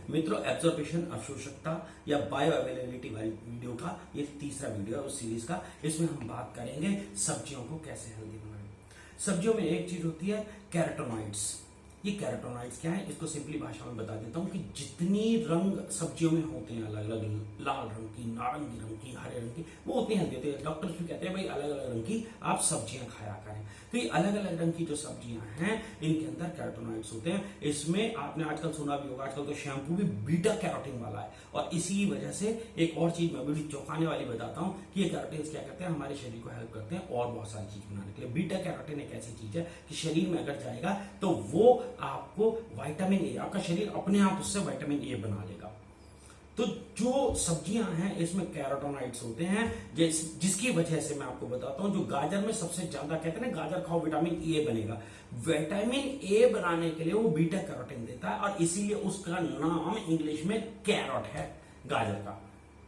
मित्रों, एब्जॉर्प्शन अवशोषकता या bio availability वाली वीडियो का ये तीसरा वीडियो है उस सीरीज का। इसमें हम बात करेंगे सब्जियों को कैसे हेल्दी बनाएं। सब्जियों में एक चीज होती है कैरोटीनॉइड्स। ये कैरोटीनॉइड्स क्या है, इसको सिंपली भाषा में बता देता हूं कि जितनी रंग सब्जियों में होते हैं, अलग अलग लाल रंग की, नारंगी रंग की, हरे रंग की, वो उतनी हेल्दी होती है। डॉक्टर्स भी कहते हैं भाई अलग अलग रंग की आप सब्जियां खाया करें। तो ये अलग अलग रंग की जो सब्जियां हैं इनके अंदर कैरोटीनॉइड्स होते हैं। इसमें आपने आजकल सुना भी होगा, आजकल तो शैम्पू भी बीटा कैरोटीन वाला है। और इसी वजह से एक और चीज मैं बड़ी चौंकाने वाली बताता हूं कि ये कैरोटीन्स क्या करते हैं, हमारे शरीर को हेल्प करते हैं और बहुत सारी चीज बनाने के लिए। बीटा कैरोटीन एक ऐसी चीज है कि शरीर में अगर जाएगा तो वो आपको विटामिन ए, आपका शरीर अपने आप उससे विटामिन ए बना लेगा। तो जो सब्जियां हैं इसमें कैरोटीनॉइड्स होते हैं, जिसकी वजह से मैं आपको बताता हूं, जो गाजर में सबसे ज्यादा कहते हैं ना, गाजर खाओ विटामिन ए बनेगा। विटामिन ए बनाने के लिए वो बीटा कैरोटीन देता है और इसीलिए उसका नाम इंग्लिश में कैरोट है, गाजर का।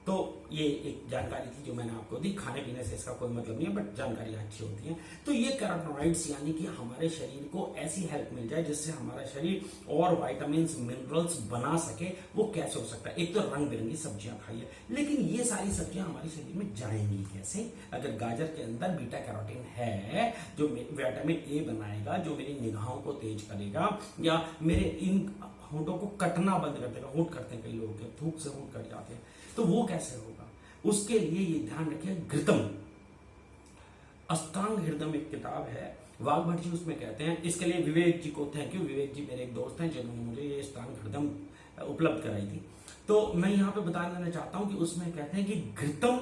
तो ये एक जानकारी थी जो मैंने आपको दी। खाने पीने से इसका कोई मतलब नहीं है, बट जानकारियां अच्छी होती हैं। तो ये कैरोटीनॉइड्स यानी कि हमारे शरीर को ऐसी हेल्प मिल जाए जिससे हमारा शरीर और विटामिन मिनरल्स बना सके। वो कैसे हो सकता है? एक तो रंग बिरंगी सब्जियां खाइए, लेकिन ये सारी सब्जियां हमारे शरीर में जाएंगी कैसे? अगर गाजर के अंदर बीटा कैरोटीन है जो विटामिन ए बनाएगा, जो मेरी निगाहों को तेज करेगा या मेरे इन होंठों को कटना बंद कर देगा। होंठ कटते हैं कई लोगों के, थूक से होंठ कट जाते हैं, तो वो कैसे होगा? उसके लिए ये ध्यान रखिए, घृतम अष्टांग हृदय एक किताब है, वाघभट जी उसमें कहते हैं। इसके लिए विवेक जी को थैंक यू। विवेक जी मेरे एक दोस्त हैं जिन्होंने मुझे ये अष्टांग हृदय उपलब्ध कराई थी। तो मैं यहाँ पे बता देना चाहता हूं कि उसमें कहते हैं कि घृतम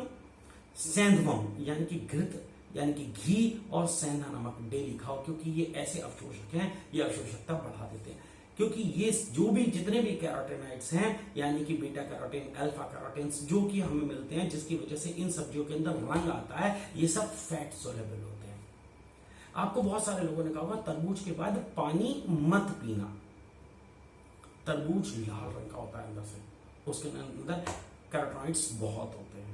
सेंधवम, यानी कि घृत यानी कि घी और सेंधा नमक डेली खाओ, क्योंकि ये ऐसे अवशोषक हैं, ये अवशोषकता बढ़ा देते हैं। क्योंकि ये जो भी जितने भी कैरोटीनॉइड्स हैं, यानी कि बीटा कैरोटीन, अल्फा कैरोटीन्स जो कि हमें मिलते हैं, जिसकी वजह से इन सब्जियों के अंदर रंग आता है, ये सब फैट सोलेबल होते हैं। आपको बहुत सारे लोगों ने कहा होगा तरबूज के बाद पानी मत पीना। तरबूज लाल रंग का होता है अंदर से, उसके अंदर कैरोटीनॉइड्स बहुत होते हैं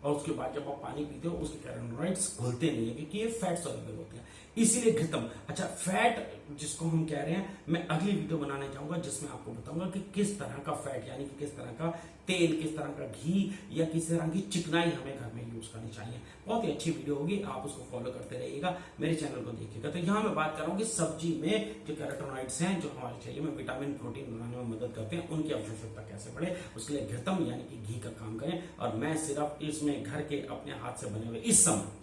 और उसके बाद जब आप पानी पीते हो उसके कैरोटीनॉइड्स घुलते नहीं है, क्योंकि ये फैट सोलेबल होते हैं। इसीलिए घृतम। अच्छा, फैट जिसको हम कह रहे हैं, मैं अगली वीडियो बनाने चाहूंगा जिसमें आपको बताऊंगा कि किस तरह का फैट, यानी कि किस तरह का तेल, किस तरह का घी या किस तरह की चिकनाई हमें घर में यूज करनी चाहिए। बहुत ही अच्छी वीडियो होगी, आप उसको फॉलो करते रहिएगा, मेरे चैनल को देखिएगा। तो यहाँ मैं बात कर रहा हूँ कि सब्जी में जो कैरोटीनॉइड्स हैं, जो हमारे शरीर में विटामिन प्रोटीन बनाने में मदद करते हैं, उनकी आवश्यकता कैसे बढ़े, उसके लिए घृतम यानी कि घी का काम करें। और मैं सिर्फ इसमें घर के अपने हाथ से बने हुए, इस समय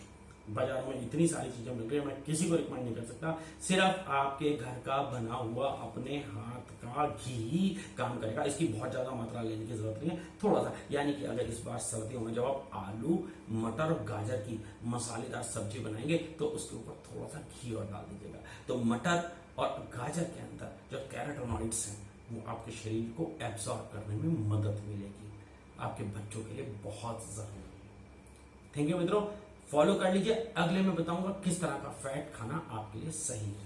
बाजारों में इतनी सारी चीजें मिल रही है, मैं किसी को रिकमेंड नहीं कर सकता। सिर्फ आपके घर का बना हुआ अपने हाथ का घी काम करेगा। इसकी बहुत ज्यादा मात्रा लेने की जरूरत नहीं है, थोड़ा सा। यानी कि अगर इस बार सर्दियों में जब आप आलू, मटर और गाजर की मसालेदार सब्जी बनाएंगे तो उसके ऊपर थोड़ा सा घी और डाल दीजिएगा। तो मटर और गाजर के अंदर जो कैरोटीनॉइड्स हैं वो आपके शरीर को एब्सॉर्ब करने में मदद मिलेगी। आपके बच्चों के लिए बहुत जरूरी है। थैंक यू मित्रों, फॉलो कर लीजिए। अगले में बताऊंगा किस तरह का फैट खाना आपके लिए सही है।